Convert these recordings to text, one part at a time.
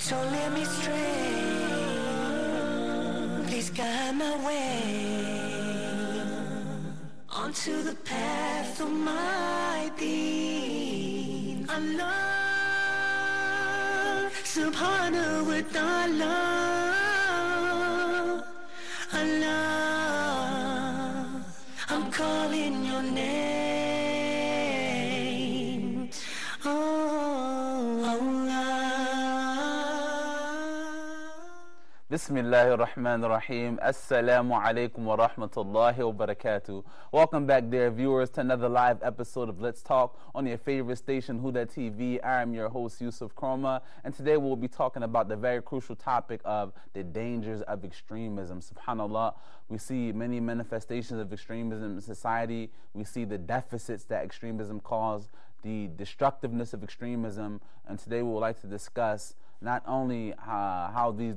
Don't let me stray. Please guide my way onto the path of my deen. Allah subhanahu wa ta'ala. Allah, I'm calling your name. Oh, Allah. Bismillahir Rahmanir Rahim. Assalamu alaikum wa rahmatullahi wa barakatuh. Welcome back, dear viewers, to another live episode of Let's Talk on your favorite station, Huda TV. I am your host, Yusuf Kroma, and today we'll be talking about the very crucial topic of the dangers of extremism. SubhanAllah, we see many manifestations of extremism in society. We see the deficits that extremism causes, the destructiveness of extremism, and today we would like to discuss not only how these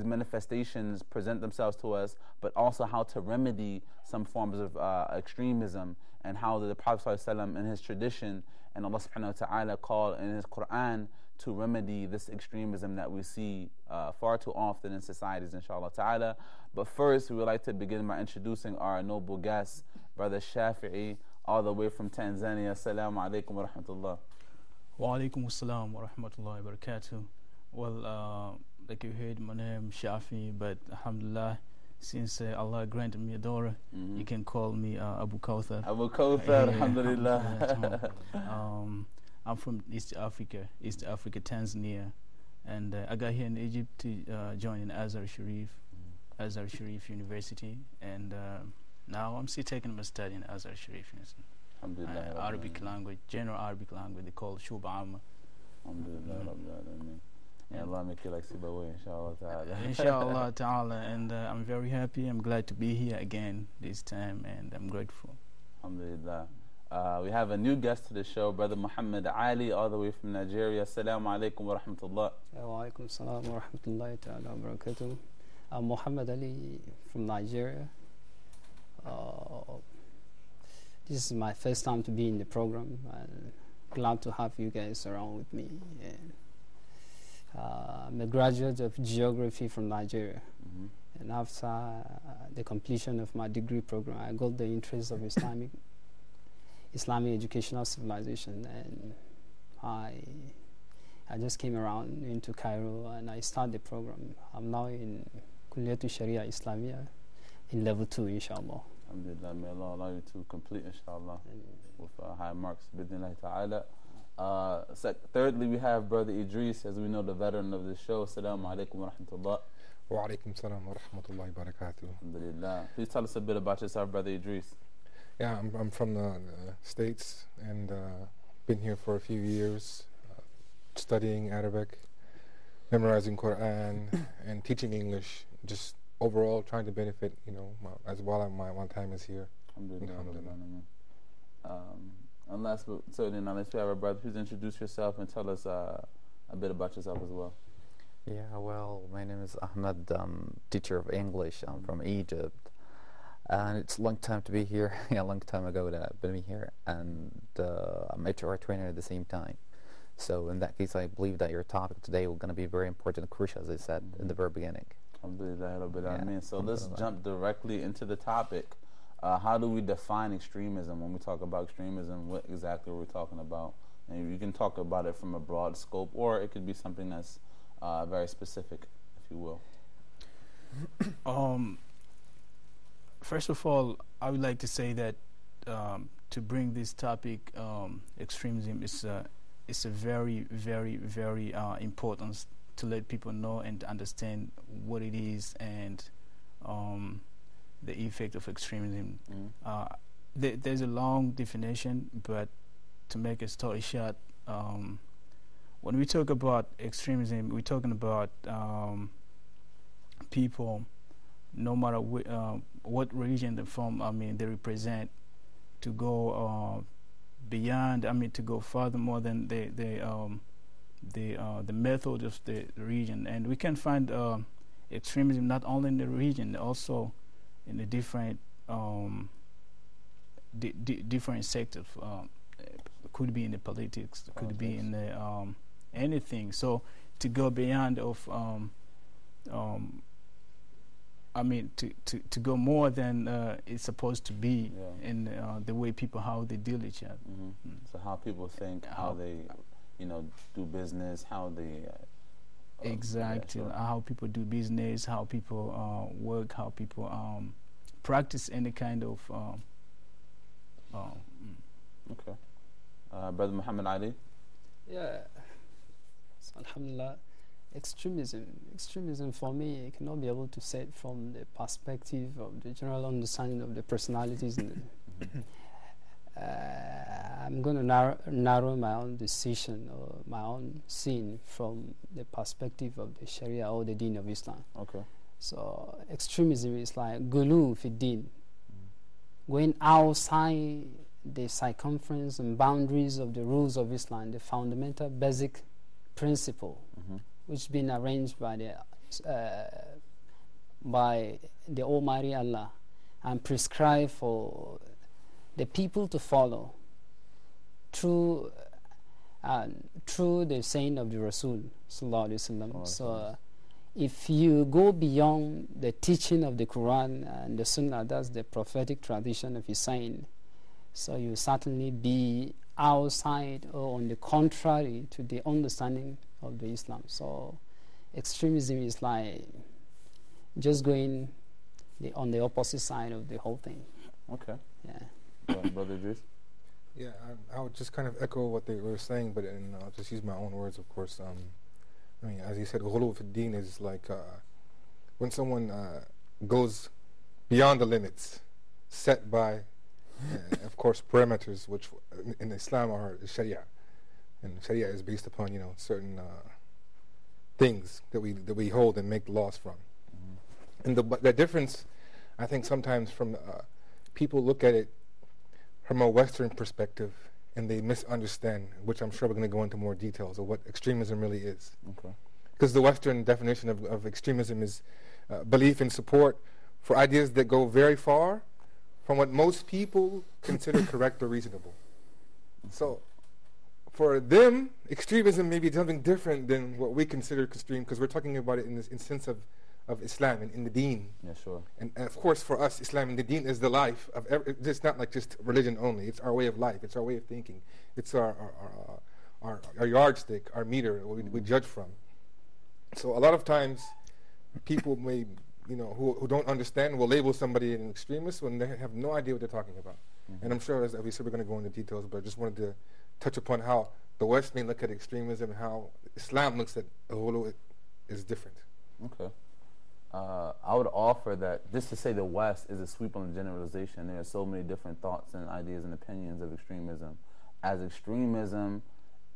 manifestations present themselves to us, but also how to remedy some forms of extremism, and how the Prophet ﷺ in his tradition and Allah subhanahu wa ta'ala called in his Quran to remedy this extremism that we see far too often in societies, inshallah ta'ala. But first, we would like to begin by introducing our noble guest, Brother Shafi'i, all the way from Tanzania. Assalamu alaikum wa rahmatullah. Wa alaikum assalam wa rahmatullahi wa barakatuh. Well, like you heard, my name is Shafi, but alhamdulillah, since Allah granted me a daughter, you can call me Abu Kawthar. Abu Kawthar, alhamdulillah. I'm from East Africa, Tanzania, and I got here in Egypt to join in Azhar Sharif University, and now I'm still taking my study in Azhar Sharif University. Arabic language, general Arabic language, they call Shuba Amma. Alhamdulillah, and Allah make you like Sibaway, inshallah ta'ala. Inshallah ta'ala, and I'm very happy. I'm glad to be here again this time, and I'm grateful. Alhamdulillah. We have a new guest to the show, Brother Muhammad Ali, all the way from Nigeria. Assalamu alaikum wa rahmatullah. Wa alaikum assalam wa rahmatullahi ta'ala wa barakatuh. I'm Muhammad Ali from Nigeria. This is my first time to be in the program. I'm glad to have you guys around with me. I'm a graduate of geography from Nigeria, and after the completion of my degree program, I got the interest of Islamic educational civilization, and I just came around into Cairo and I started the program. I'm now in Kulliyatu Sharia Islamia in level 2, inshallah. Alhamdulillah, may Allah allow you to complete, inshallah, with high marks, bidnillahi ta'ala. Thirdly, we have Brother Idris, as we know, the veteran of the show. Assalamu alaikum wa rahmatullah. Wa alaikum salam wa rahmatullahi wa barakatuh. Alhamdulillah. Please tell us a bit about yourself, Brother Idris. Yeah, I'm from the States, and been here for a few years, studying Arabic, memorizing Quran, and teaching English. Just overall trying to benefit, as well. My time is here. Alhamdulillah. And last but certainly not least, we have our brother. Please introduce yourself and tell us a bit about yourself as well. Yeah, well, my name is Ahmed. I'm teacher of English. I'm from Egypt, and it's a long time to be here. Yeah, a long time ago that I've been here, and I'm an HR trainer at the same time. So in that case, I believe that your topic today is going to be very important and crucial, as I said in the very beginning. Alhamdulillah. So let's jump directly into the topic. How do we define extremism? When we talk about extremism, what exactly are we talking about? And you can talk about it from a broad scope, or it could be something that's very specific, if you will. First of all, I would like to say that to bring this topic, extremism, is a very, very, very important to let people know and understand what it is and the effect of extremism. There's a long definition, but to make a story short, when we talk about extremism, we're talking about people, no matter what religion they're from, they represent, to go beyond, to go further more than the method of the region. And we can find extremism not only in the region, also in the different different sectors. Could be in the politics, could be in the anything. So to go beyond of I mean to go more than it's supposed to be in the way people how they deal with each other. So how people think, how they do business, how they exactly how people do business, how people work, how people practice any kind of okay. Brother Muhammad Ali. Yeah. So, alhamdulillah, extremism for me, I cannot be able to say it from the perspective of the general understanding of the personalities. I'm going to narrow my own decision or my own scene from the perspective of the Sharia or the Deen of Islam. Okay. So extremism is like gulu fi din, going outside the circumference and boundaries of the rules of Islam, the fundamental basic principle, which been arranged by the Almighty Allah and prescribed for the people to follow through the saying of the Rasul sallallahu alaihi wasallam. So if you go beyond the teaching of the Quran and the Sunnah, that's the prophetic tradition of his saying, so you certainly be outside or on the contrary to the understanding of the Islam. So extremism is like just going on the opposite side of the whole thing. Okay. Yeah. Brother Idris? Yeah, I would just kind of echo what they were saying, but I'll just use my own words, of course. I mean, as you said, ghulu fi din is like when someone goes beyond the limits set by, of course, parameters, which in Islam are Sharia, and Sharia is based upon certain things that we hold and make laws from. And the difference, I think, sometimes from people look at it from a Western perspective, and they misunderstand, which I'm sure we're going to go into more details of what extremism really is. Okay. Because the Western definition of extremism is belief and support for ideas that go very far from what most people consider correct or reasonable. So for them, extremism may be something different than what we consider extreme, because we're talking about it in the sense of Islam and in the deen. Yeah, sure. And of course, for us, Islam and the deen is the life of it's not like just religion only. It's our way of life. It's our way of thinking. It's our yardstick, our meter, what we judge from. So a lot of times, people may, who don't understand will label somebody an extremist when they have no idea what they're talking about. And I'm sure, as we said, we're going to go into details, but I just wanted to touch upon how the West may look at extremism and how Islam looks at ghulu is different. Okay. I would offer that just to say the West is a sweep on the generalization. There are so many different thoughts and ideas and opinions of extremism. As extremism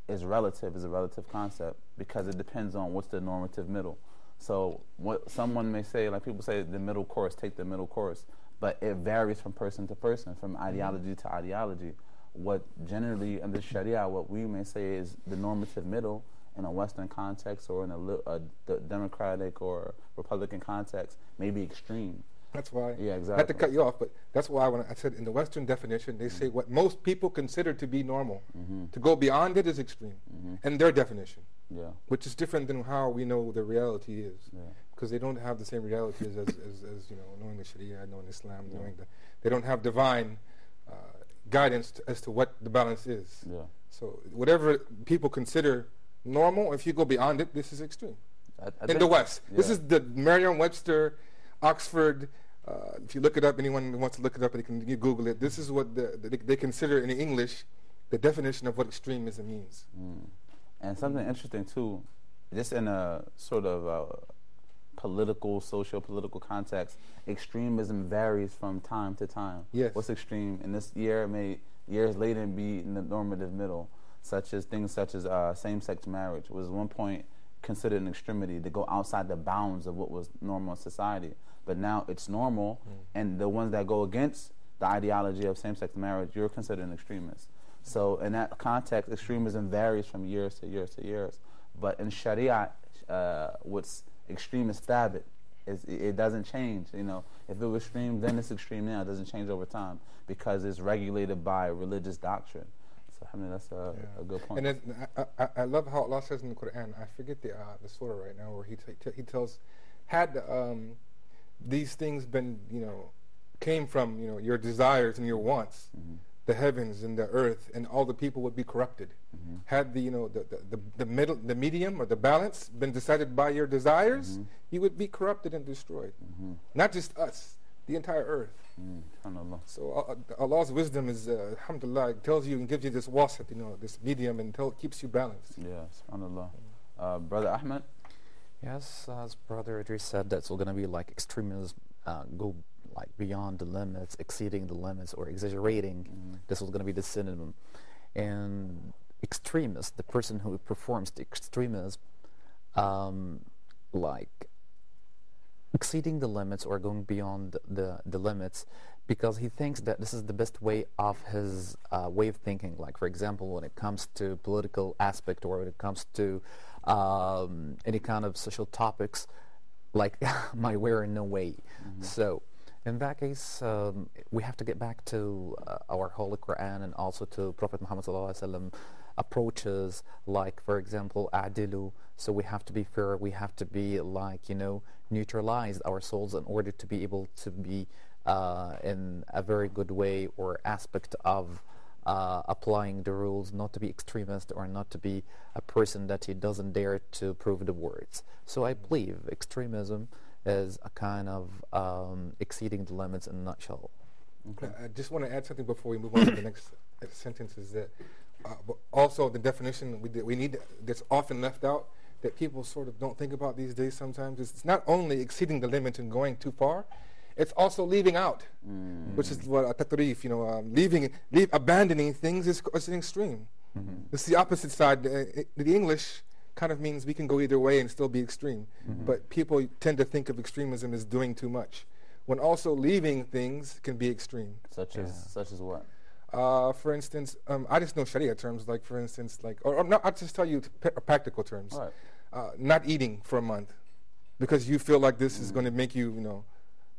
is a relative concept, because it depends on what's the normative middle. So what someone may say, like people say the middle course, take the middle course, but it varies from person to person, from ideology to ideology. What generally under Sharia, what we may say is the normative middle in a Western context or in a Democratic or Republican context may be extreme. That's why. Yeah, exactly. Not to cut you off, but that's why when I said in the Western definition, they say what most people consider to be normal. To go beyond it is extreme, in their definition. Yeah. Which is different than how we know the reality is. Yeah. Because they don't have the same reality as knowing the Sharia, knowing Islam, knowing they don't have divine guidance as to what the balance is. Yeah. So whatever people consider normal, if you go beyond it, this is extreme. I In the West. Yeah. This is the Merriam-Webster, Oxford, if you look it up, anyone who wants to look it up, you Google it, this is what they consider in English the definition of what extremism means. And something interesting too, just in a sort of political, socio-political context, extremism varies from time to time. Yes. What's extreme in this year may years later be in the normative middle, things such as same-sex marriage was at one point considered an extremity to go outside the bounds of what was normal in society. But now it's normal, and the ones that go against the ideology of same-sex marriage, you're considered an extremist. So in that context, extremism varies from years to years to years. But in Sharia, what's extreme is thabit. It doesn't change. If it was extreme, then it's extreme now. It doesn't change over time because it's regulated by religious doctrine. alhamdulillah, that's a good point. And then I love how Allah says in the Quran, I forget the surah right now, where he tells, had these things been, came from, your desires and your wants, the heavens and the earth and all the people would be corrupted. Had the medium or the balance been decided by your desires, you would be corrupted and destroyed. Not just us, the entire earth. So Allah's wisdom is, alhamdulillah, it tells you and gives you this wasat, this medium, and keeps you balanced. Yeah, subhanallah. Brother Ahmed? Yes, as Brother Idris said, that's all going to be like extremism, go like beyond the limits, exceeding the limits, or exaggerating. This was going to be the synonym. And extremist, the person who performs the extremism, like exceeding the limits or going beyond the limits, because he thinks that this is the best way of his way of thinking. Like, for example, when it comes to political aspect, or when it comes to any kind of social topics, like my way or no way. So in that case, we have to get back to our Holy Quran and also to Prophet Muhammad ﷺ approaches, like, for example, adilu. So we have to be fair, we have to be like, neutralize our souls in order to be able to be in a very good way or aspect of applying the rules, not to be extremist or not to be a person that he doesn't dare to prove the words. So I believe extremism is a kind of exceeding the limits in a nutshell. I just want to add something before we move on to the next sentence, is that also the definition we need that's often left out, that people sort of don't think about these days sometimes, is it's not only exceeding the limit and going too far, it's also leaving out, which is what tatrif, abandoning things is an extreme. It's the opposite side. The English kind of means we can go either way and still be extreme, but people tend to think of extremism as doing too much, when also leaving things can be extreme. Such as what? For instance, I just know Sharia terms, like, for instance, like, or no, I'll just tell you practical terms. Right. Not eating for a month because you feel like this is going to make you,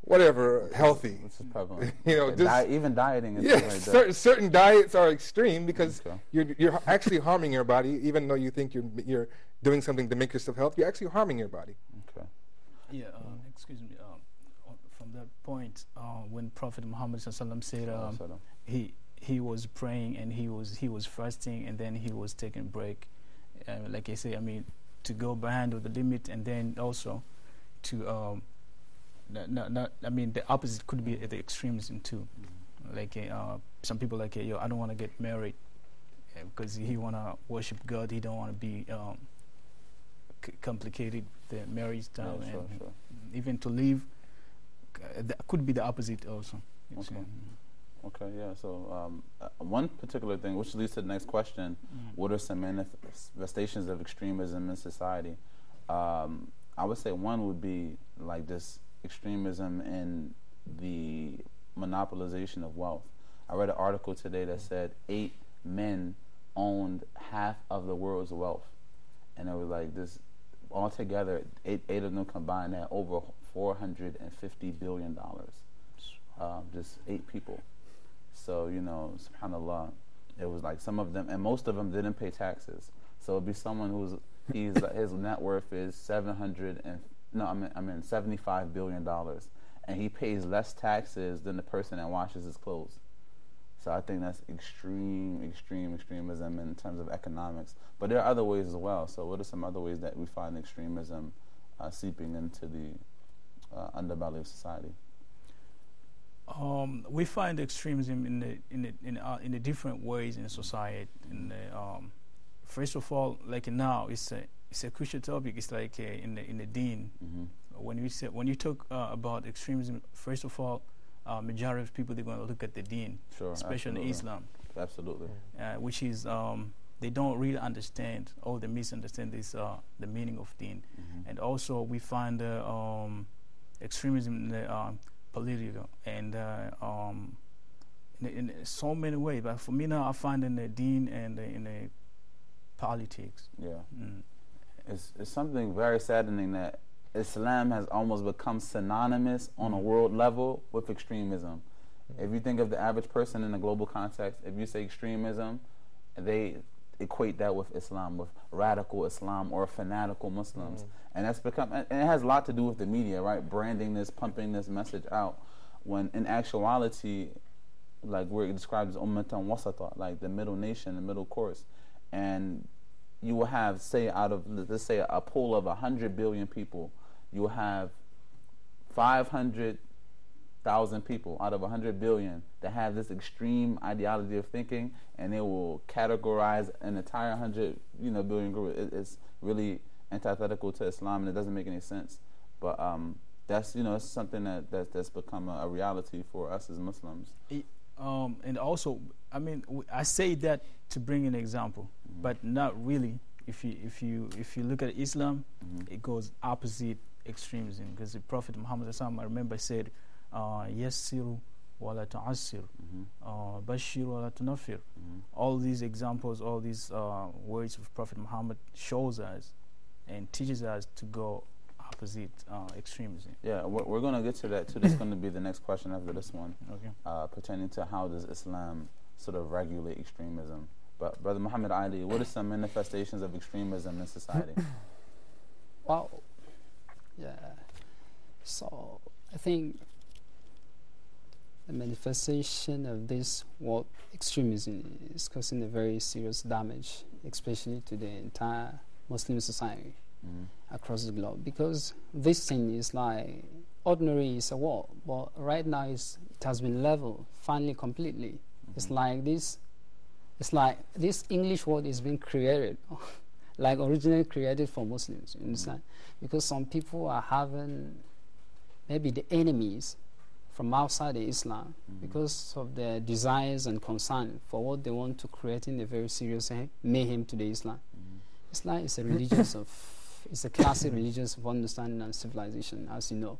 whatever, healthy. What's the problem? Even dieting. Yes, certain diets are extreme because you're actually harming your body, even though you think you're doing something to make yourself healthy. You're actually harming your body. Okay. Yeah. Excuse me. From that point, when Prophet Muhammad ﷺ said he was praying and he was fasting and then he was taking a break, like I say, to go behind the limit, and then also to the opposite could be the extremism too. Like some people like, I don't want to get married because he want to worship God. He don't want to be complicated the marriage style, and even to leave. That could be the opposite also. Okay, yeah. So one particular thing, which leads to the next question, what are some manifestations of extremism in society? I would say one would be like this extremism in the monopolization of wealth. I read an article today that said 8 men owned half of the world's wealth. And it was like this, altogether, eight of them combined had over $450 billion. Just 8 people. So, subhanAllah, it was like some of them, and most of them didn't pay taxes. So it'd be someone his net worth is $75 billion, and he pays less taxes than the person that washes his clothes. So I think that's extremism in terms of economics. But there are other ways as well. So what are some other ways that we find extremism seeping into the underbelly of society? We find extremism in the different ways in society. First of all, like now, it's a crucial topic. It's like in the deen. When you talk about extremism, first of all, majority of people, they're going to look at the deen, especially Islam. Absolutely. Which is they don't really understand, or they misunderstand this the meaning of deen. And also we find extremism in the political and in so many ways. But for me now, I find in the deen and in the politics. Yeah. It's something very saddening that Islam has almost become synonymous on a world level with extremism. If you think of the average person in a global context, if you say extremism, they equate that with Islam, with radical Islam or fanatical Muslims. And that's become, and it has a lot to do with the media, right? Branding this, pumping this message out, when in actuality, like we're described as ummatan wasata, like the middle nation, the middle course. And you will have, say, out of, let's say, a pool of 100 billion people, you will have 500,000 people out of 100 billion that have this extreme ideology of thinking, and they will categorize an entire 100 billion group. It's really antithetical to Islam, and it doesn't make any sense. But that's it's something that's become a reality for us as Muslims. And also, I mean, I say that to bring an example, but not really. If you look at Islam, it goes opposite extremism, because the Prophet Muhammad SAW, I remember, said, "Yassiru wa la tu'assiru, bashiru wa la tunafir." All these examples, all these words of Prophet Muhammad shows us and teaches us to go opposite extremism. Yeah, we're going to get to that too. That's going to be the next question after this one, Okay. Pertaining to how does Islam sort of regulate extremism. But Brother Muhammad Ali, what are some manifestations of extremism in society? Wow. Yeah. So I think the manifestation of this word extremism is causing a very serious damage, especially to the entire Muslim society across the globe, because this thing is like ordinary is a war, but right now it has been leveled finally completely. It's like this English word is being created like originally created for Muslims, you understand? Because some people are having maybe the enemies from outside Islam because of their desires and concern for what they want to create in a very serious mayhem to the Islam. Islam is a religious it's a classy religious of understanding and civilization, as you know.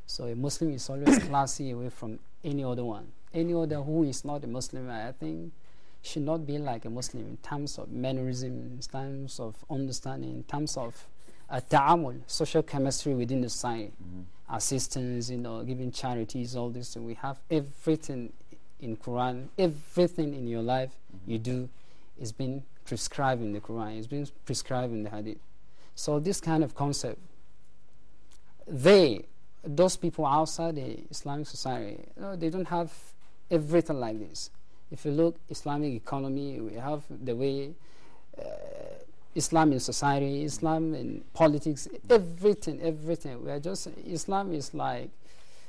So a Muslim is always classy away from any other one. Any other who is not a Muslim, I think, should not be like a Muslim in terms of mannerism, in terms of understanding, in terms of ta'amul, social chemistry within the society, assistance, giving charities, all this. And we have everything in Quran, everything in your life you do is being prescribed in the Quran, it's being prescribed in the Hadith. So this kind of concept, those people outside the Islamic society, they don't have everything like this. If you look Islamic economy, we have the way Islam in society, Islam in politics, everything. We are just, Islam is like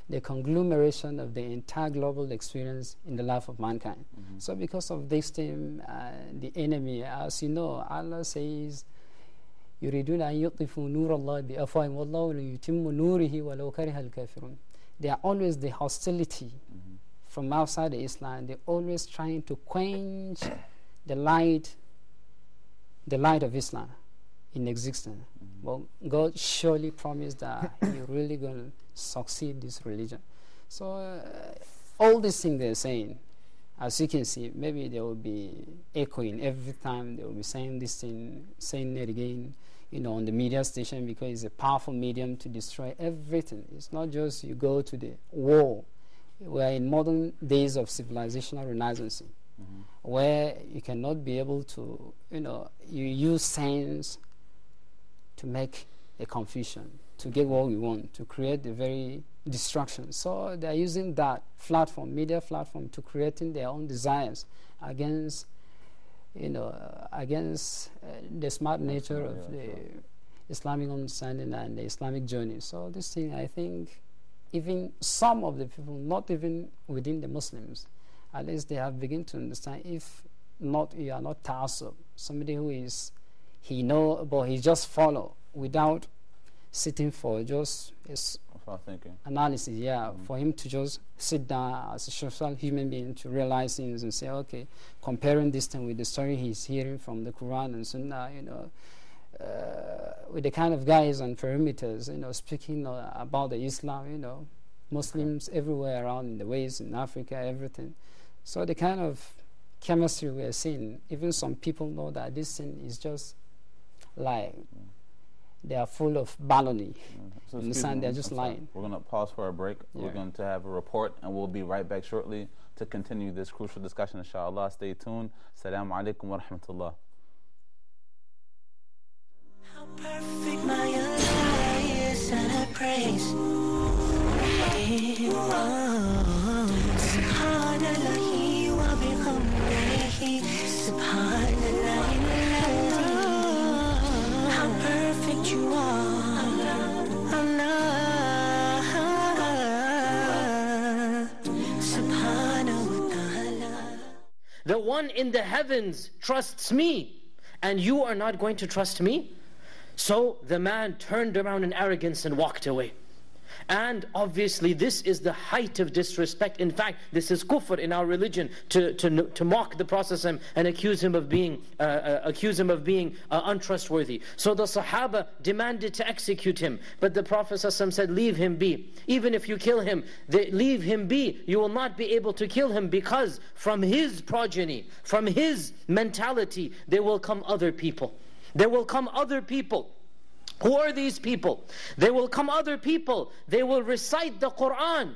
the conglomeration of the entire global experience in the life of mankind. So because of this thing, the enemy, as you know, Allah says, يريدون أن يطفئوا نور الله بأفواههم والله ليتم نوره ولو كره الكافرون. They are always the hostility from outside Islam. They're always trying to quench the light of Islam in existence. Well, God surely promised that He's really going to succeed this religion. So all these things they're saying, as you can see, maybe they will be echoing every time they will be saying this thing, saying it again, on the media station, because it's a powerful medium to destroy everything. It's not just you go to the war. We're in modern days of civilizational renaissance, where you cannot be able to, you use science to make a confusion, to get what we want, to create the very destruction. So they're using that platform, media platform, to creating their own desires against, against the smart nature of the Islamic understanding and the Islamic journey. So this thing, I think, even some of the people, not even within the Muslims, at least they have begun to understand, if not, you are not ta'assub, somebody who is, he know, but he just follow without sitting for just analysis, for him to just sit down as a social human being to realize things and say, okay, comparing this thing with the story he's hearing from the Quran and Sunnah, with the kind of guys and perimeters, speaking about the Islam, Muslims everywhere around in the West, in Africa, everything. So the kind of chemistry we are seeing, even some people know that this thing is just like they are full of baloney. So understand? They're just lying. We're going to pause for a break. We're going to have a report, and we'll be right back shortly to continue this crucial discussion, inshallah. Stay tuned. Assalamu alaikum wa rahmatullah. How perfect my Allah is, and I praise Him. Subhanallah wa bihamdihi, Subhanallah. How perfect you are, Allah. Subhanahu wa ta'ala. The one in the heavens trusts me, and you are not going to trust me? So the man turned around in arrogance and walked away. And obviously this is the height of disrespect. In fact, this is kufr in our religion, to mock the Prophet and accuse him of being untrustworthy. So the Sahaba demanded to execute him, but the Prophet said, leave him be. Even if you kill him, leave him be. You will not be able to kill him, because from his progeny, from his mentality, there will come other people. There will come other people. Who are these people? There will come other people. They will recite the Quran,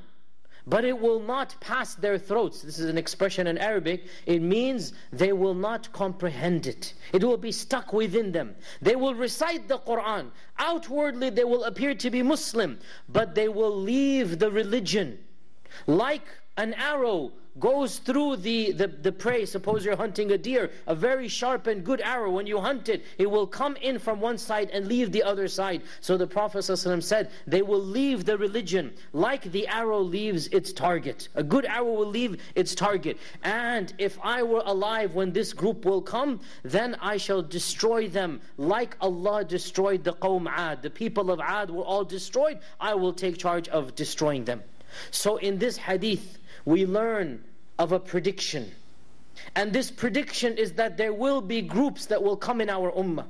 but it will not pass their throats. This is an expression in Arabic. It means they will not comprehend it. It will be stuck within them. They will recite the Quran. Outwardly they will appear to be Muslim, but they will leave the religion. Like an arrow goes through the prey. Suppose you're hunting a deer, a very sharp and good arrow. When you hunt it, it will come in from one side and leave the other side. So the Prophet ﷺ said, they will leave the religion like the arrow leaves its target. A good arrow will leave its target. And if I were alive when this group will come, then I shall destroy them like Allah destroyed the Qawm Ad. The people of Ad were all destroyed. I will take charge of destroying them. So in this hadith, we learn of a prediction. And this prediction is that there will be groups that will come in our ummah.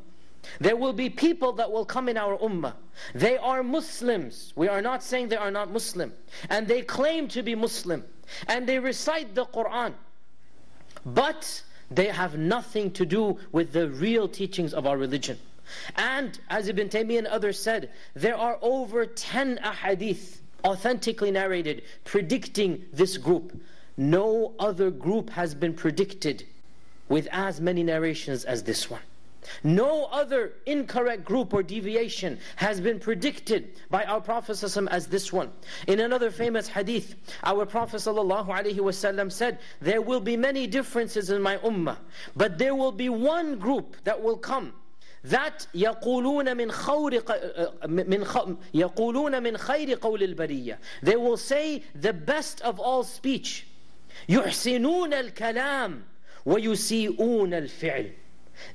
There will be people that will come in our ummah. They are Muslims. We are not saying they are not Muslim. And they claim to be Muslim. And they recite the Quran. But they have nothing to do with the real teachings of our religion. And as Ibn Taymiyyah and others said, there are over 10 ahadith authentically narrated predicting this group. No other group has been predicted with as many narrations as this one. No other incorrect group or deviation has been predicted by our Prophet ﷺ as this one. In another famous hadith, our Prophet ﷺ said, there will be many differences in my ummah, but there will be one group that will come, that يقولون من خير قول البرية. They will say the best of all speech. يحسنون الكلام ويسيئون الفعل.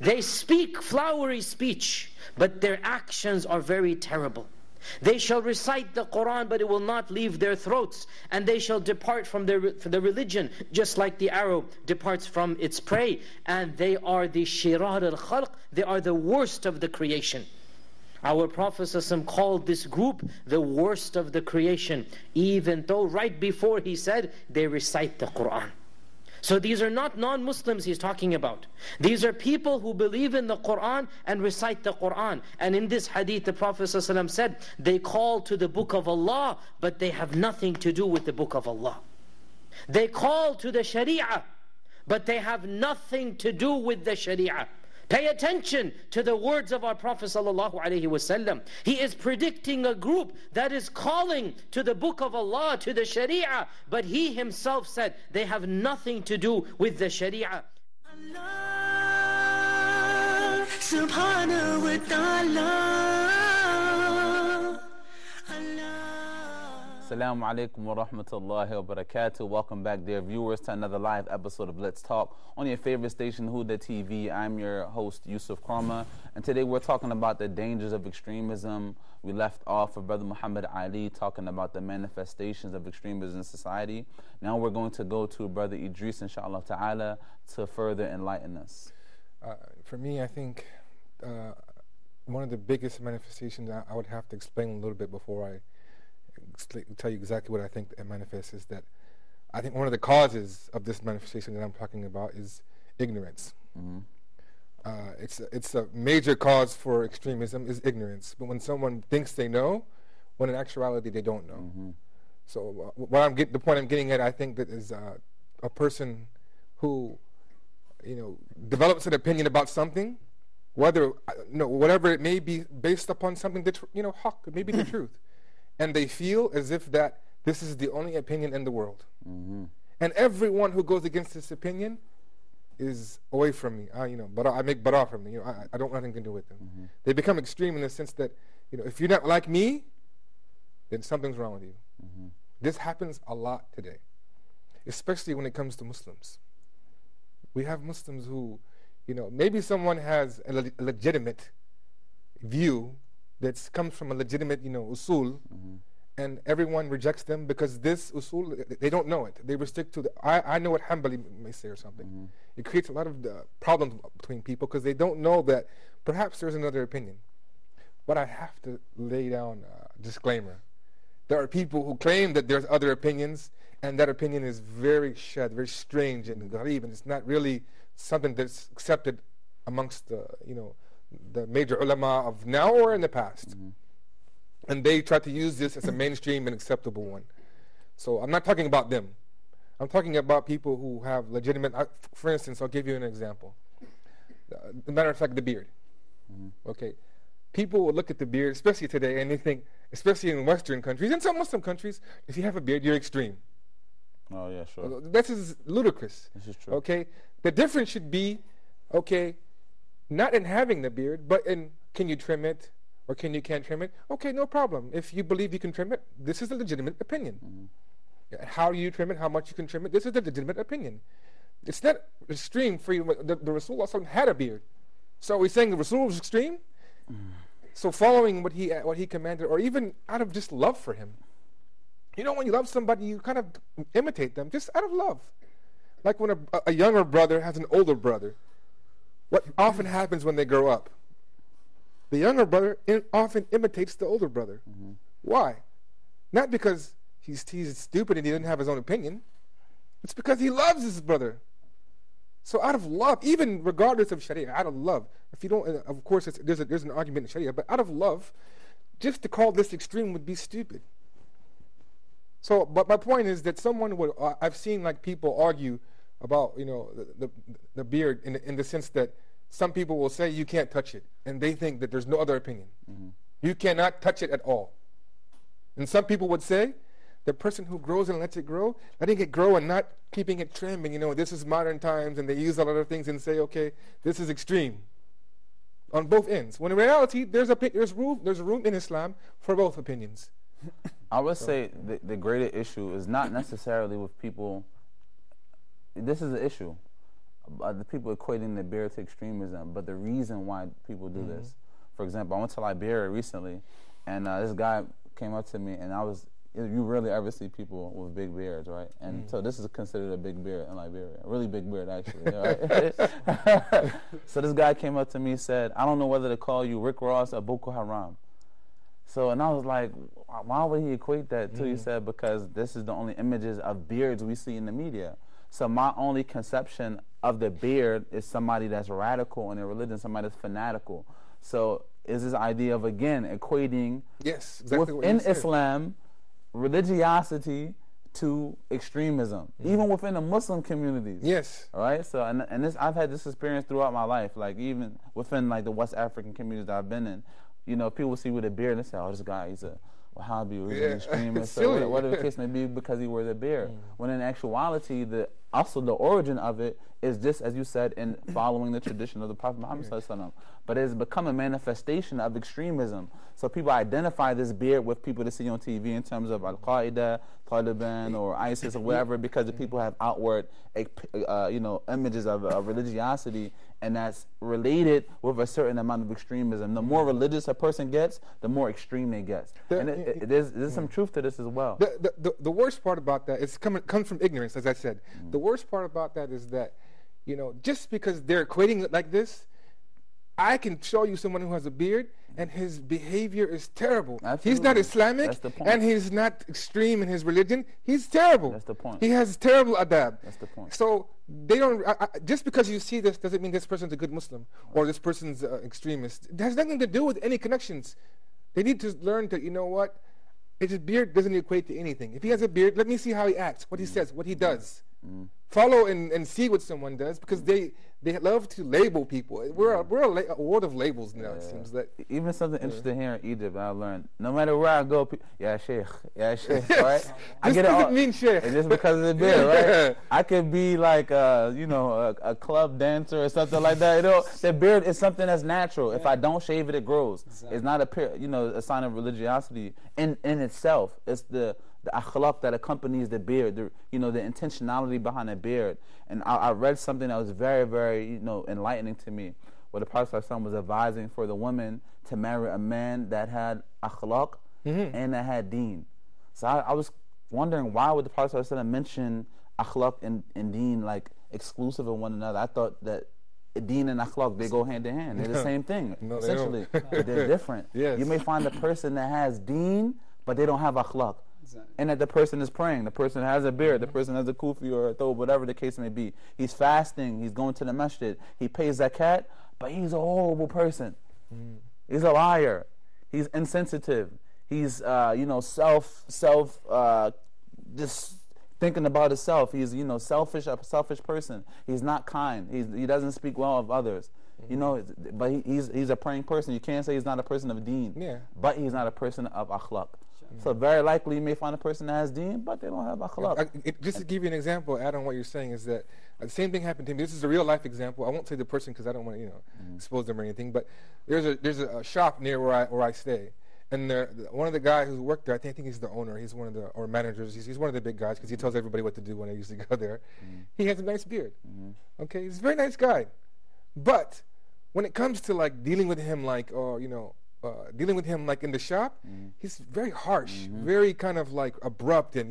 They speak flowery speech, but their actions are very terrible. They shall recite the Quran, but it will not leave their throats. And they shall depart from the religion, just like the arrow departs from its prey. And they are the shirar al-khalq. They are the worst of the creation. Our Prophet ﷺ called this group the worst of the creation, even though right before he said they recite the Quran. So these are not non-Muslims he's talking about. These are people who believe in the Quran and recite the Quran. And in this hadith the Prophet ﷺ said, they call to the book of Allah, but they have nothing to do with the book of Allah. They call to the Sharia, but they have nothing to do with the Sharia. Pay attention to the words of our Prophet ﷺ. He is predicting a group that is calling to the book of Allah, to the Sharia, but he himself said they have nothing to do with the Sharia. Allah subhanahu wa ta'ala. Assalamu alaikum wa rahmatullahi wa barakatuh. Welcome back, dear viewers, to another live episode of Let's Talk on your favorite station, Huda TV. I'm your host, Yusuf Karma, and today we're talking about the dangers of extremism. We left off with Brother Muhammad Ali talking about the manifestations of extremism in society. Now we're going to go to Brother Idris, inshallah ta'ala, to further enlighten us. For me, I think one of the biggest manifestations I would have to explain a little bit before I tell you exactly what I think it manifests is that I think one of the causes of this manifestation that I'm talking about is ignorance. Mm-hmm. It's a major cause for extremism is ignorance. But when someone thinks they know, when in actuality they don't know. Mm-hmm. So the point I'm getting at, I think that is a person who, develops an opinion about something, whether whatever it may be, based upon something that haq, it may be the truth, and they feel as if that this is the only opinion in the world, and everyone who goes against this opinion is away from me. But I make bara from me. I don't want anything to do with them. They become extreme in the sense that if you're not like me, then something's wrong with you. This happens a lot today, especially when it comes to Muslims. We have Muslims who, maybe someone has a legitimate view that comes from a legitimate, usul, and everyone rejects them because this usul, they don't know it. They restrict to I know what Hanbali may say or something. It creates a lot of problems between people because they don't know that perhaps there's another opinion. But I have to lay down a disclaimer. There are people who claim that there's other opinions, and that opinion is very very strange and gharib, and it's not really something that's accepted amongst the major ulama of now or in the past. And they try to use this as a mainstream and acceptable one. So I'm not talking about them. I'm talking about people who have legitimate, for instance, I'll give you an example. As a matter of fact, the beard. Okay. People will look at the beard, especially today, and they think, especially in Western countries, and some Muslim countries, if you have a beard, you're extreme. Oh, yeah, sure. This is ludicrous. This is true. Okay? The difference should be, okay, not in having the beard, but in can you trim it or can't trim it? Okay, no problem. If you believe you can trim it, this is a legitimate opinion. How you trim it, how much you can trim it, this is a legitimate opinion. It's not extreme for you. The Rasul had a beard. So are we saying the Rasul was extreme? So following what he commanded, or even out of just love for him. When you love somebody, you kind of imitate them just out of love. Like when a younger brother has an older brother, what often happens when they grow up? The younger brother often imitates the older brother. Why? Not because he's stupid and he didn't have his own opinion. It's because he loves his brother. So out of love, even regardless of Sharia, out of love, if you don't, of course, there's an argument in Sharia, but out of love, just to call this extreme would be stupid. So, but my point is that someone would, I've seen like people argue about, the beard in the sense that some people will say you can't touch it, and they think that there's no other opinion. You cannot touch it at all. And some people would say the person who grows and lets it grow, letting it grow and not keeping it trim, and this is modern times, and they use a lot of things and say, okay, this is extreme. On both ends. When in reality, there's room in Islam for both opinions. I would say the greater issue is not necessarily with people. This is an issue. The people equating the beard to extremism, but the reason why people do this. For example, I went to Liberia recently, and this guy came up to me, and you rarely ever see people with big beards, right? And so this is considered a big beard in Liberia, a really big beard actually. Right? So this guy came up to me and said, I don't know whether to call you Rick Ross or Boko Haram. So, and I was like, why would he equate that to? He said, because this is the only images of beards we see in the media. So my only conception of the beard is somebody that's radical in their religion, somebody that's fanatical. So is this idea of, again, equating within Islam, religiosity to extremism, even within the Muslim communities. Yes. All right? So, and this, I've had this experience throughout my life, like even within like the West African communities that I've been in. People see with a beard and they say, oh, this guy, he's a Wahhabi or he's an extremist. So whatever the case may be, because he wears a beard. When in actuality, also the origin of it is just, as you said, in following the tradition of the Prophet Muhammad ﷺ. But it has become a manifestation of extremism. So people identify this beard with people they see on TV in terms of Al-Qaeda, Taliban, or ISIS, or whatever, because the people have outward, images of religiosity, and that's related with a certain amount of extremism. The more religious a person gets, the more extreme they get. And there's some truth to this as well. The worst part about that comes from ignorance, as I said. The worst part about that is that, just because they're equating it like this, I can show you someone who has a beard and his behavior is terrible. Absolutely. He's not Islamic. That's the point. And he's not extreme in his religion. He's terrible. That's the point. He has terrible adab. That's the point. So they don't. Just because you see this doesn't mean this person's a good Muslim or this person's extremist. It has nothing to do with any connections. They need to learn that, you know what, his beard doesn't equate to anything. If he has a beard, let me see how he acts, what he says, what he does. Follow and see what someone does, because they love to label people. We're a world of labels now. It seems that even something interesting here in Egypt, I learned no matter where I go, yeah, sheikh, right? I get it all. Mean sheikh. And just because of the beard, right? I could be like a club dancer or something like that. The beard is something that's natural. If I don't shave it, it grows. Exactly. It's not a sign of religiosity in itself. It's the akhlaq that accompanies the beard, the intentionality behind the beard. And I read something that was very, very, enlightening to me, where the Prophet ﷺ was advising for the woman to marry a man that had akhlaq and that had deen. So I was wondering, why would the Prophet ﷺ mention akhlaq and deen like exclusive of one another? I thought that deen and akhlaq, they go hand in hand. They're the same thing, essentially. But they're different. Yes. You may find a person that has deen, but they don't have akhlaq. And that the person is praying, the person has a beard, the person has a kufi or a thobe, whatever the case may be. He's fasting, he's going to the masjid, he pays zakat, but he's a horrible person. He's a liar. He's insensitive. He's just thinking about himself. He's a selfish person. He's not kind. He doesn't speak well of others. But he's a praying person. You can't say he's not a person of deen, but he's not a person of akhlaq. So very likely you may find a person that has deen, but they don't have akhlaq. Just to give you an example, add on what you're saying, is that the same thing happened to me. This is a real life example. I won't say the person because I don't want to expose them or anything. But there's a shop near where I stay, and one of the guys who worked there, I think he's the owner. He's one of the managers. He's one of the big guys because he tells everybody what to do when I usually go there. He has a nice beard. Okay, he's a very nice guy, but when it comes to like dealing with him in the shop, he's very harsh, very kind of like abrupt, and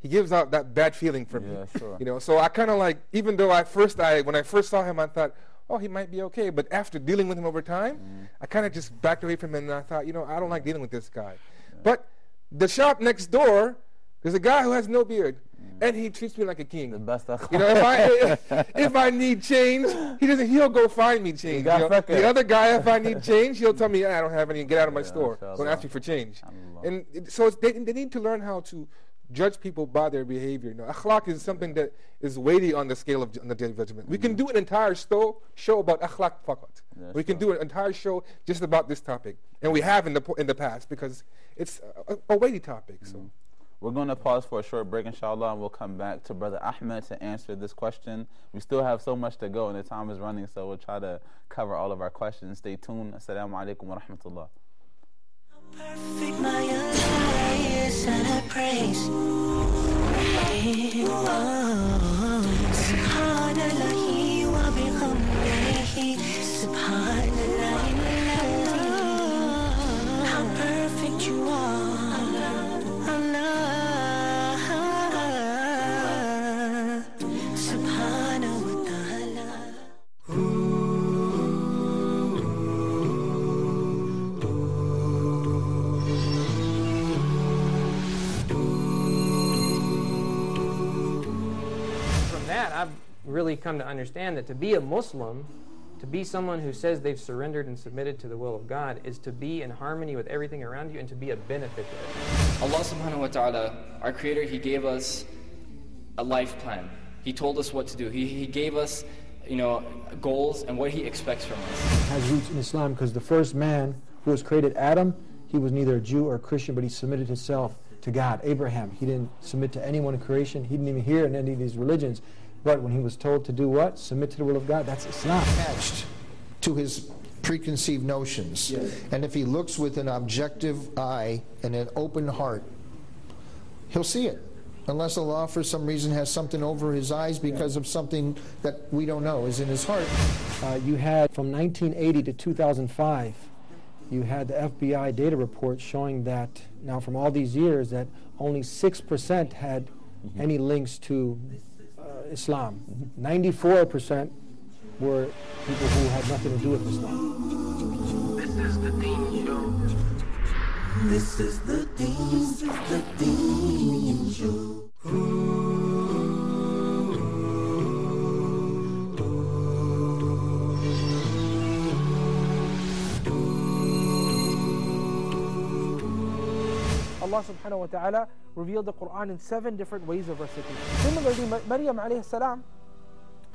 he gives out that bad feeling for me. Sure. So I kind of like, even though when I first saw him, I thought, oh, he might be okay, but after dealing with him over time, I kind of just backed away from him, and I thought, I don't like dealing with this guy. But the shop next door, there's a guy who has no beard, and he treats me like a king. The best if I need change, he'll go find me change. The other guy, if I need change, he'll tell me, I don't have any, get out of my store. Don't ask me for change. And so they need to learn how to judge people by their behavior. Akhlaq is something that is weighty on the scale of the Day of Judgment. We can do an entire show about akhlaq faqat. We can do an entire show just about this topic, and we have in the past, because it's a weighty topic. So. We're going to pause for a short break, inshallah, and we'll come back to Brother Ahmed to answer this question. We still have so much to go, and the time is running, so we'll try to cover all of our questions. Stay tuned. Assalamu alaikum wa rahmatullah. Perfect my life and I praise. Subhanallah wa bihamdihi. Subhanallah, how perfect you are. I've really come to understand that to be a Muslim, to be someone who says they've surrendered and submitted to the will of God, is to be in harmony with everything around you and to be a benefit to it. Allah subhanahu wa ta'ala, our Creator, He gave us a life plan. He told us what to do. He gave us, goals and what He expects from us. It has roots in Islam because the first man who was created, Adam, he was neither a Jew or a Christian, but he submitted himself to God. Abraham, he didn't submit to anyone in creation. He didn't even hear in any of these religions. But when he was told to do what? Submit to the will of God. That's Islam. Attached to his preconceived notions. Yes. And if he looks with an objective eye and an open heart, he'll see it. Unless Allah for some reason has something over his eyes because of something that we don't know is in his heart. You had from 1980 to 2005, you had the FBI data report showing that now from all these years that only 6% had any links to Islam. 94% were people who had nothing to do with Islam. This is the Deen Show. This is the Deen Show. Allah subhanahu wa ta'ala revealed the Quran in 7 different ways of recitation. Similarly, Maryam alayhi salam,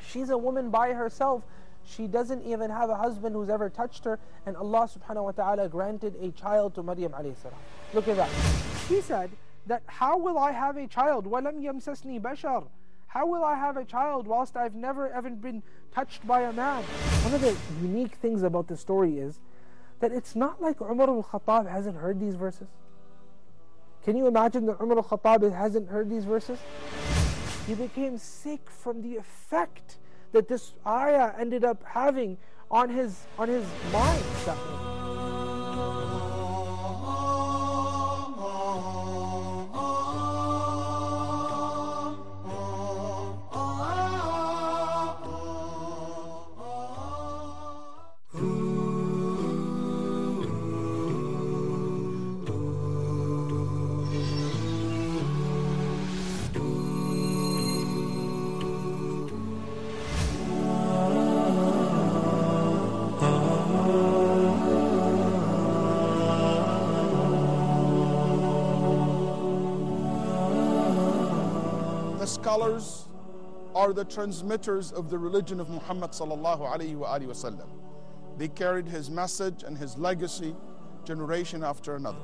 she's a woman by herself. She doesn't even have a husband who's ever touched her, and Allah subhanahu wa ta'ala granted a child to Maryam alayhi salam. Look at that. She said that, how will I have a child? وَلَمْ يَمْسَسْنِي بَشَرٌ. How will I have a child whilst I've never ever been touched by a man? One of the unique things about the story is that it's not like Umar al-Khattab hasn't heard these verses. Can you imagine that Umar al-Khattab hasn't heard these verses? He became sick from the effect that this ayah ended up having on his mind. Scholars are the transmitters of the religion of Muhammad sallallahu alaihi wasallam. They carried his message and his legacy generation after another.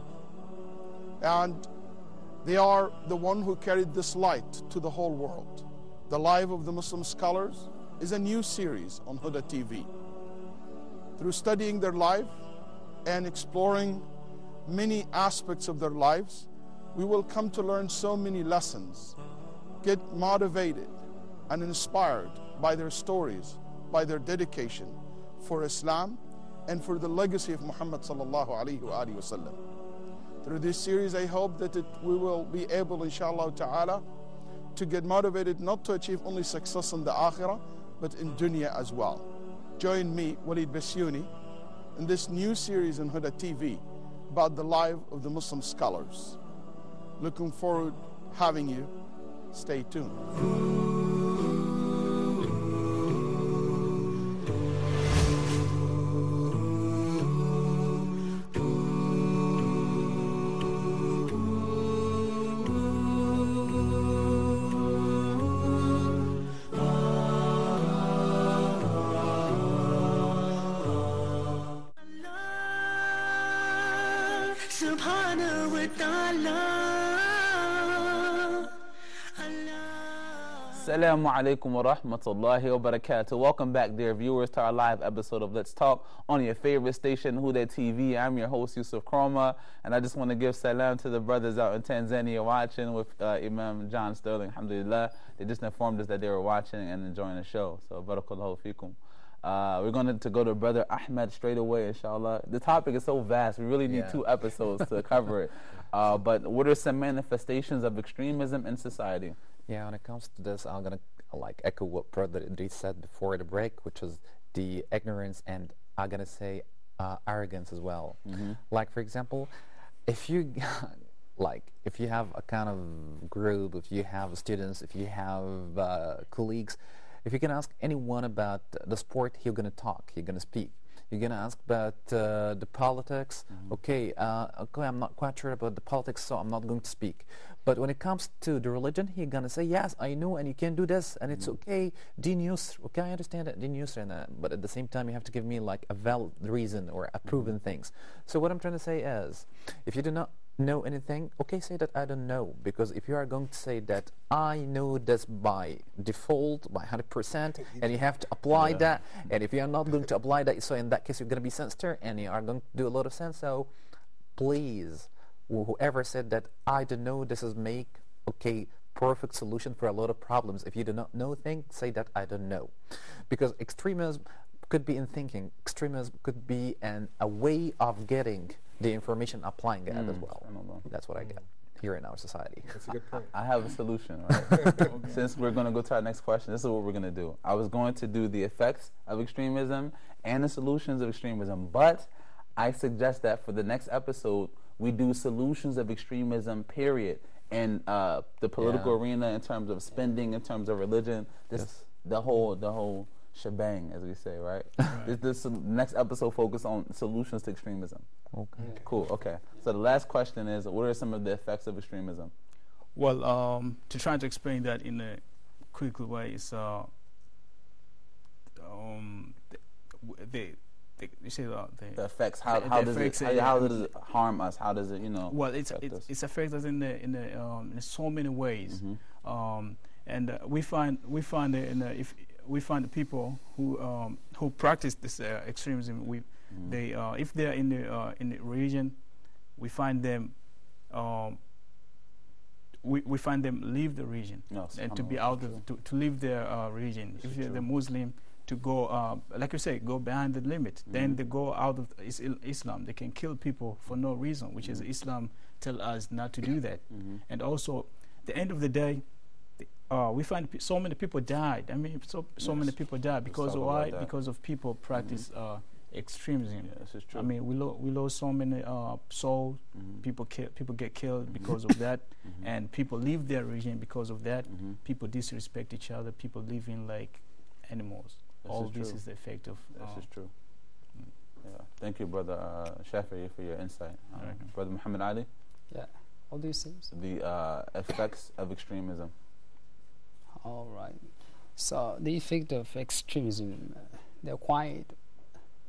And they are the one who carried this light to the whole world. The Life of the Muslim Scholars is a new series on Huda TV. Through studying their life and exploring many aspects of their lives, we will come to learn so many lessons, get motivated and inspired by their stories, by their dedication for Islam and for the legacy of Muhammad sallallahu alaihi wasallam. Through this series, I hope that we will be able, inshallah ta'ala, to get motivated not to achieve only success in the akhirah, but in dunya as well. Join me, Walid Basyuni, in this new series on Huda TV about the life of the Muslim scholars. Looking forward having you. Stay tuned. Subhanahu wa ta'ala. Assalamu alaikum wa rahmatullahi wa barakatuh. Welcome back, dear viewers, to our live episode of Let's Talk on your favorite station, Huda TV. I'm your host, Yusuf Kroma, and I just want to give salam to the brothers out in Tanzania watching with Imam John Sterling, alhamdulillah. They just informed us that they were watching and enjoying the show. So, barakallahu feekum. We're going to go to Brother Ahmed straight away, inshallah. The topic is so vast, we really need 2 episodes to cover it. But what are some manifestations of extremism in society? Yeah, when it comes to this, I'm going to echo what Brother Idris said before the break, which is the ignorance and I'm going to say arrogance as well. Like, for example, if you if you have a kind of group, if you have students, if you have colleagues, if you can ask anyone about the sport, you're going to talk, you're going to speak. You're going to ask about the politics. Okay, I'm not quite sure about the politics, so I'm not going to speak. But when it comes to the religion, you're going to say, yes, I know, and you can do this, and it's okay. Din yusr. Okay, I understand that, din yusr, but at the same time, you have to give me like a valid reason or a proven things. So what I'm trying to say is, if you do not know anything, okay, say that I don't know, because if you are going to say that I know this by default, by 100%, and you have to apply that, and if you are not going to apply that, so in that case you're going to be sincere and you are going to do a lot of sense. So please, whoever said that I don't know, this is perfect solution for a lot of problems. If you do not know things, say that I don't know, because extremism could be in thinking, extremism could be a way of getting the information, applying it as well. That's what I get here in our society. That's a good point. I have a solution, right? Since we're going to go to our next question, this is what we're going to do. I was going to do the effects of extremism and the solutions of extremism, but I suggest that for the next episode, we do solutions of extremism, period, in the political arena, in terms of spending, in terms of religion, the whole shebang, as we say, right? This next episode focus on solutions to extremism. Okay. Cool. Okay. So the last question is, what are some of the effects of extremism? Well, to try to explain that in a quick way, is you say the effects. How does it harm us? How does it Well, affect us? it's affects us in so many ways, and we find that if we find the people who practice this extremism, if they are in the region, we find them. We find them leave the region and to be out of to leave their region. If they're Muslim, to go like you say, go behind the limit. Then they go out of Islam. They can kill people for no reason, which is Islam tell us not to do that. And also, the end of the day, we find so many people died. I mean, so many people died because of why? Because of people practice extremism. Yeah, this is true. I mean, we lost so many souls. People get killed because of that, and people leave their region because of that. People disrespect each other. People living like animals. All this is the effect of. This is true. Yeah. Thank you, Brother Shafi'i, for your insight. Brother Muhammad Ali. Yeah. All these things. The effects of extremism. All right. So the effect of extremism, they're quite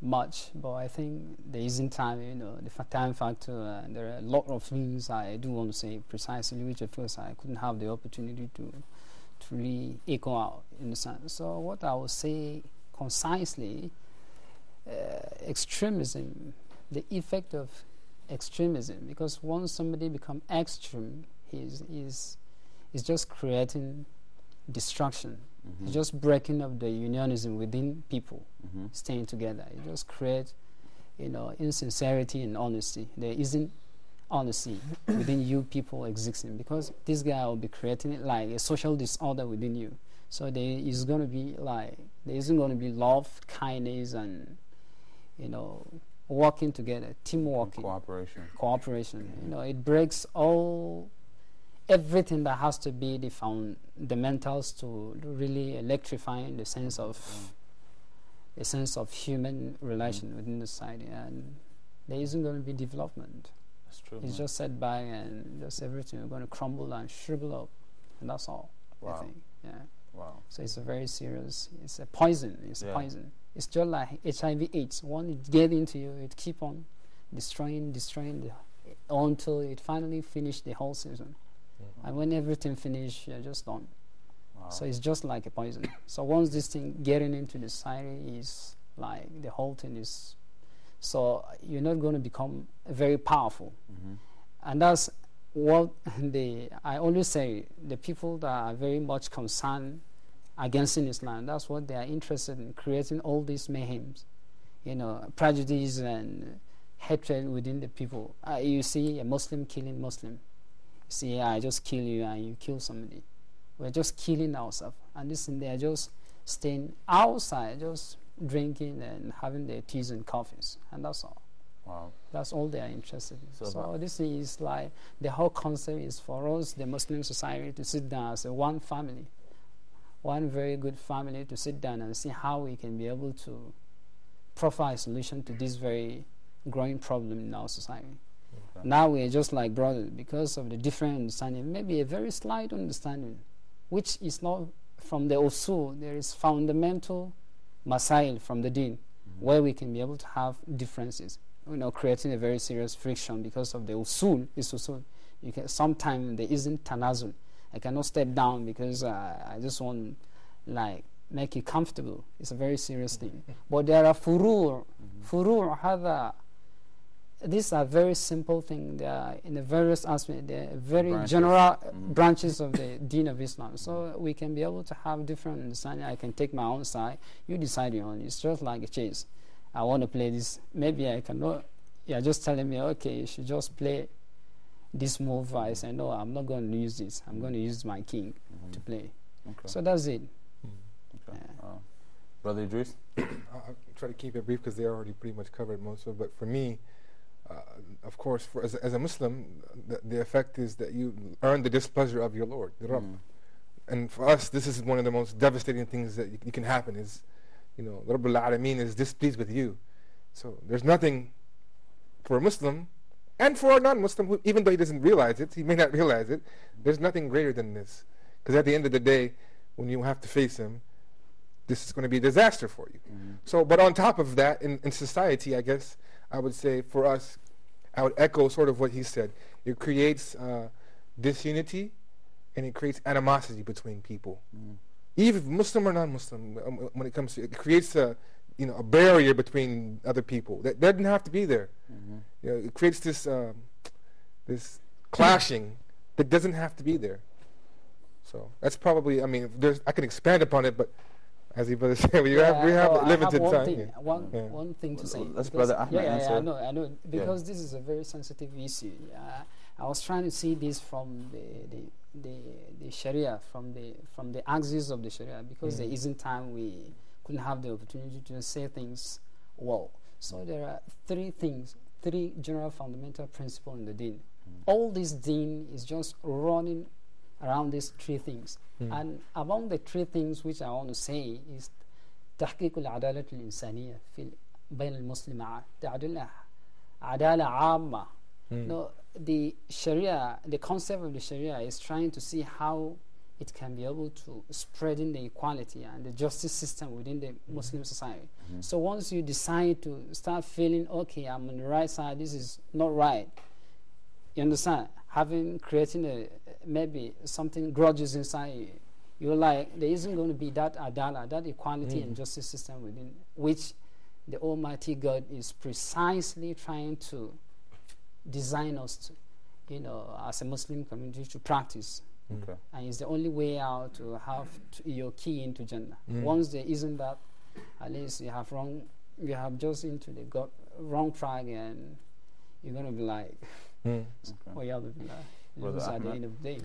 much, but I think there isn't time, the time factor, and there are a lot of things I do want to say precisely, which of course I couldn't have the opportunity to really echo out in the sense. So what I would say concisely, extremism, the effect of extremism, because once somebody becomes extreme, he's just creating destruction. It's just breaking up the unionism within people, staying together. It just creates, insincerity and honesty. There isn't honesty within you people existing, because this guy will be creating it like a social disorder within you. So there isn't going to be love, kindness, and working together, teamwork, cooperation. It breaks everything that has to be the fundamentals to really electrifying the sense of human relation within the society, and there isn't going to be development. That's true. It's just set back, and just everything is going to crumble and shrivel up, and that's all. Wow. I think. Yeah. Wow. So it's a very serious. It's a poison. It's a poison. It's just like HIV/AIDS. Once it get into you, it keep on destroying until it finally finish the whole season. And when everything finishes, you're just done. Wow. So it's just like a poison. So once this thing getting into the society, is like the whole thing is. So you're not going to become very powerful. And that's what I always say, the people that are very much concerned against Islam, that's what they are interested in, creating all these mayhems, prejudice and hatred within the people. You see a Muslim killing Muslim. See, I just kill you and you kill somebody. We're just killing ourselves. And they are just staying outside, just drinking and having their teas and coffees. And that's all. Wow. That's all they are interested in. So this is like, the whole concept is for us, the Muslim society, to sit down as one family, one very good family, to sit down and see how we can be able to provide a solution to this very growing problem in our society. Okay. Now we are just like brothers because of the different understanding, maybe a very slight understanding, which is not from the usul. There is fundamental masail from the deen, where we can be able to have differences, creating a very serious friction because of the usul. Sometimes there isn't tanazul. I cannot step down because I just want make you comfortable. It's a very serious thing. But there are furu'. These are very simple things. They are in the various aspects. They are very general branches of the deen of Islam. So we can be able to have different understanding. I can take my own side. You decide your own. It's just like a chess. I want to play this. Maybe I cannot. You're just telling me, okay, you should just play this move. I say, no, I'm not going to use this. I'm going to use my king to play. Okay. So that's it. Okay. Brother Idris? I'll try to keep it brief because they already pretty much covered most of it. But for me, of course, as a Muslim, the effect is that you earn the displeasure of your Lord, the Rabb. And for us, this is one of the most devastating things that you can happen, is Rabbul Alameen is displeased with you. So there's nothing for a Muslim and for a non-Muslim, who, even though he doesn't realize it, he may not realize it, there's nothing greater than this. Because at the end of the day, when you have to face him, this is going to be a disaster for you. So, but on top of that, in society, I guess, I would say for us, I would echo sort of what he said. It creates disunity, and it creates animosity between people. Even Muslim or non-Muslim, when it comes to, it creates a barrier between other people that doesn't have to be there. It creates this this clashing that doesn't have to be there. So that's probably, I can expand upon it, but as you brother said, we have limited time. One thing to say. Let's brother Ahmed answer. I know, because this is a very sensitive issue. I was trying to see this from the Sharia, from the axis of the Sharia, because there isn't time, we couldn't have the opportunity to say things well. So there are three general fundamental principles in the deen. All this deen is just running around these three things. And among the three things which I want to say is تحقيق العدالة الإنسانية بين المسلمين عدالة عامة. The Sharia, the concept of the Sharia is trying to see how it can be able to spread in the equality and the justice system within the Muslim society. So once you decide to start feeling, okay, I'm on the right side, this is not right, you understand? Creating maybe something grudges inside you. You're like, there isn't going to be that adala, that equality and justice system within which the Almighty God is precisely trying to design us to, as a Muslim community, to practice. And it's the only way out to have your key into Jannah. Once there isn't that, at least you have just into the wrong track, and you're going to be like, what you have to be like, at the end of the day.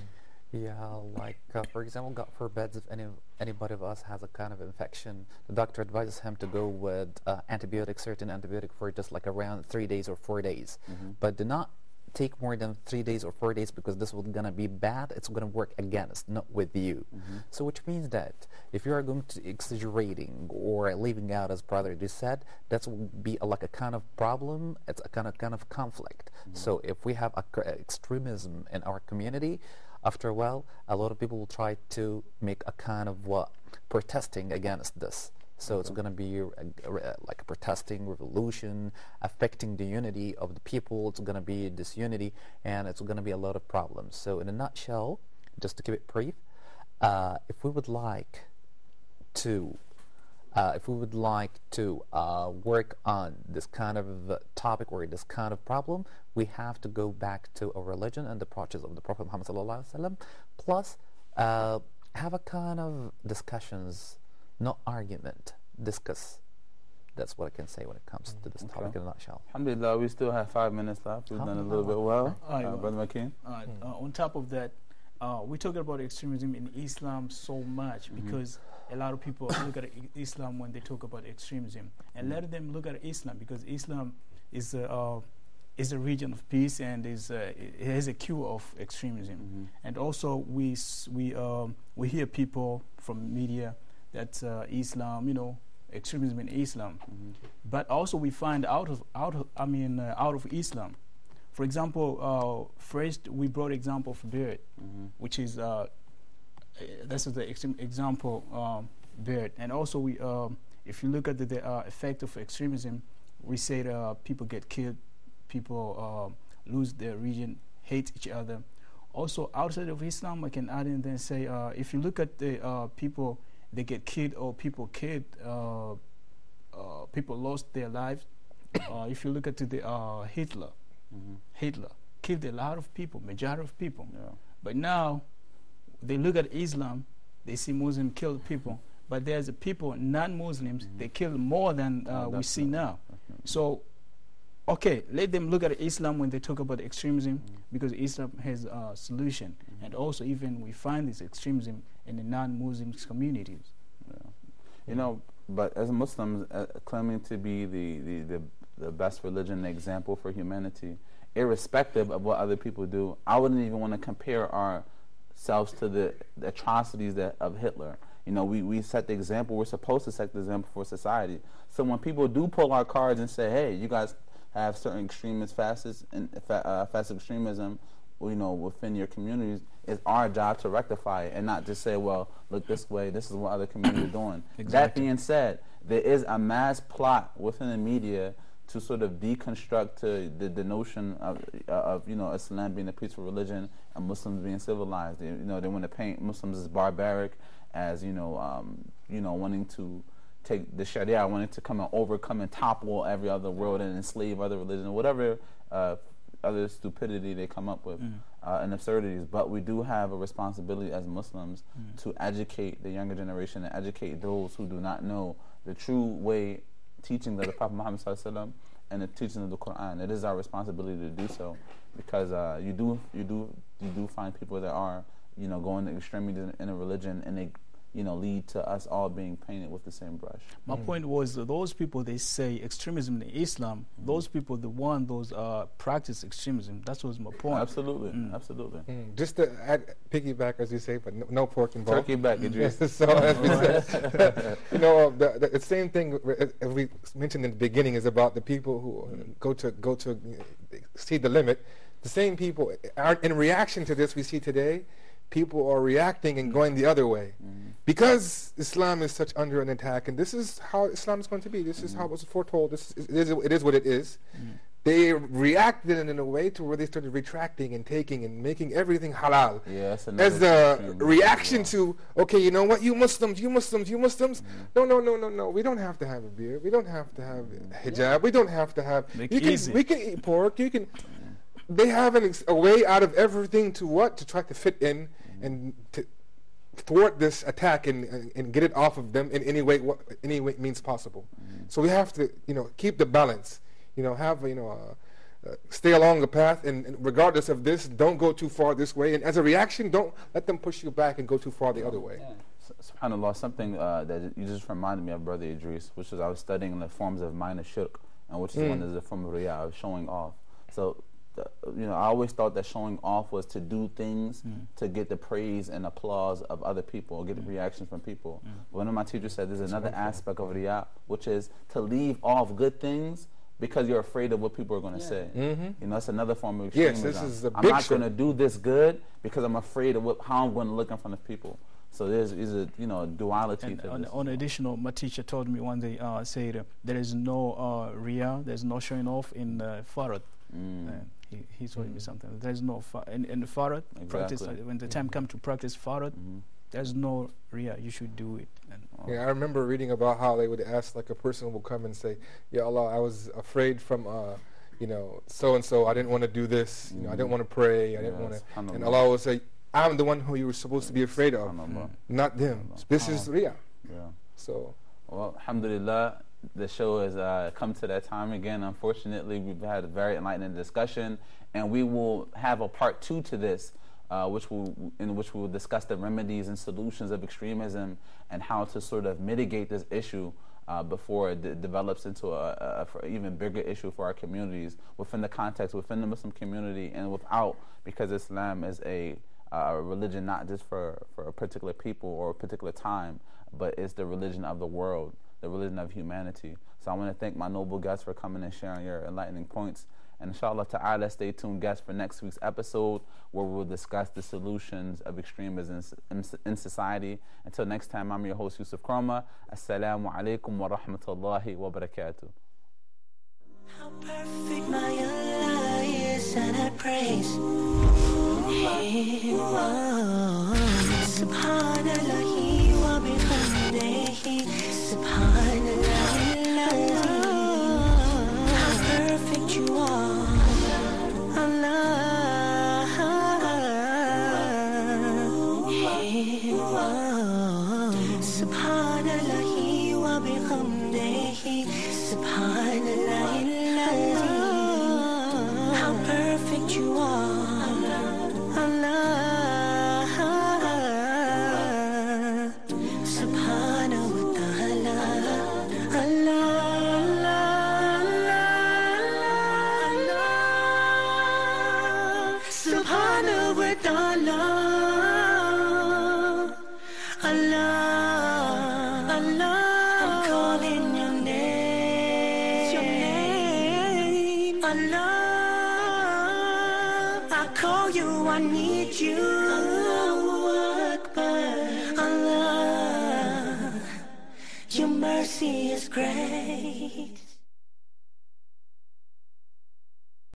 Yeah, like for example, God forbids if anybody of us has a kind of infection, the doctor advises him to go with certain antibiotic for just like around 3 days or 4 days. But do not take more than 3 days or 4 days, because this is gonna be bad. It's gonna work against, not with you. So which means that if you are going to exaggerating or leaving out, as brother just said, that will be like a kind of problem. It's a kind of conflict. So if we have extremism in our community, after a while, a lot of people will try to make a kind of protesting against this. So it's going to be like a protesting revolution, affecting the unity of the people. It's going to be disunity, and it's going to be a lot of problems. So in a nutshell, just to keep it brief, if we would like to work on this kind of topic or this kind of problem, we have to go back to a religion and the approaches of the Prophet Muhammad ﷺ, plus have a kind of discussions, not argument, discuss. That's what I can say when it comes to this topic in a nutshell. Alhamdulillah, we still have 5 minutes left. We've done a little bit well. Brother McKean? On top of that, we're talking about extremism in Islam so much because a lot of people look at Islam when they talk about extremism, and let them look at Islam because Islam is a region of peace, and it has a cure of extremism. And also we hear people from media that Islam, extremism in Islam, but also we find out of Islam. For example, first we brought example of bird, which is this is the example bird, and also we if you look at the effect of extremism, we say people get killed, people lose their religion, hate each other. Also outside of Islam, I can add in and say if you look at the people, they get killed or people killed, people lost their lives. If you look at the Hitler killed a lot of people, majority of people. But now they look at Islam, they see Muslims kill people, but there's people, non-Muslims, they kill more than we see now. So, okay, let them look at Islam when they talk about extremism, because Islam has a solution. And also even we find this extremism in the non-Muslim communities. But as Muslims, claiming to be the best religion and example for humanity, irrespective of what other people do, I wouldn't even want to compare ourselves to the atrocities of Hitler. You know, we set the example. We're supposed to set the example for society. So when people do pull our cards and say, hey, you guys have certain extremist facets and facet extremism, you know, within your communities, it's our job to rectify it and not just say, well, look this way, this is what other communities are doing. Exactly. That being said, there is a mass plot within the media to sort of deconstruct the notion of you know, Islam being a peaceful religion and Muslims being civilized. You know, they want to paint Muslims as barbaric, as you know, wanting to take the Sharia, wanting to come and overcome and topple every other world and enslave other religions, whatever other stupidity they come up with and absurdities. But we do have a responsibility as Muslims to educate the younger generation and educate those who do not know the true way, teachings of the Prophet Muhammad ﷺ and the teachings of the Quran. It is our responsibility to do so, because you do find people that are, you know, going to extremism in a religion, and they, you know, lead to us all being painted with the same brush. My point was that those people, they say extremism in Islam, those people, those practice extremism. That was my point. Absolutely, absolutely. Just to add, piggyback, as you say, but no pork involved. Turkey back, Idris. So, as we said, you know, the same thing as we mentioned in the beginning is about the people who go to exceed the limit. The same people are, in reaction to this we see today, people are reacting and going the other way. Because Islam is such under an attack, and this is how Islam is going to be. This is how it was foretold. It is what it is. They reacted in a way to where they started retracting and taking and making everything halal. Yeah, as the reaction to, okay, you know what, you Muslims. No. We don't have to have a beard. We don't have to have hijab. We don't have to have. We can eat pork. You can. They have a way out of everything to try to fit in and to thwart this attack and get it off of them in any way means possible. So we have to, you know, keep the balance. You know, have, you know, stay along the path, and regardless of this, don't go too far this way. And as a reaction, don't let them push you back and go too far the other way. SubhanAllah, something that you just reminded me of, Brother Idris, which is I was studying the forms of minor shirk, and which is one is a form of riyah, of showing off. So, you know, I always thought that showing off was to do things to get the praise and applause of other people, or get the reactions from people. One of my teachers said there's another aspect of riyah, which is to leave off good things because you're afraid of what people are going to say. You know, that's another form of extremism. Yes, this is a big I'm not going to do this good because I'm afraid of how I'm going to look in front of people. So there's a, you know, duality to this. On additional, my teacher told me one day, said there is no riyah, there's no showing off in farad. He told me something. There's no in the farad practice. When the time comes to practice farad, there's no riyah. You should do it. Yeah, I remember reading about how they would ask, like, a person will come and say, "Ya Allah, I was afraid from, you know, so and so. I didn't want to do this. You know, I didn't want to pray. I didn't want to." And Allah will say, "I'm the one who you were supposed to be afraid of, not them. This is riyah." So, well, alhamdulillah, the show has come to that time again. Unfortunately, we've had a very enlightening discussion, and we will have a part 2 to this, in which we will discuss the remedies and solutions of extremism and how to sort of mitigate this issue before it develops into an even bigger issue for our communities, within the context, within the Muslim community, and without, because Islam is a religion not just for a particular people or a particular time, but it's the religion of the world, the religion of humanity. So I want to thank my noble guests for coming and sharing your enlightening points. And inshallah ta'ala, stay tuned, guests, for next week's episode, where we'll discuss the solutions of extremism in society. Until next time, I'm your host, Yusuf Kroma. Assalamu alaikum wa rahmatullahi wa barakatuh. How perfect my Allah is, and I praise Him. Subhanallah wa bihamdihi, Subhanallah. How perfect you are, Allah. Subhanallah wa bihamdihi, Subhanallah. How perfect you are, Allah. Subhanahu wa ta'ala, Allah, Subhanahu wa ta'ala, Allah. call you, I need you. Allahu Akbar. Allah, your mercy is great.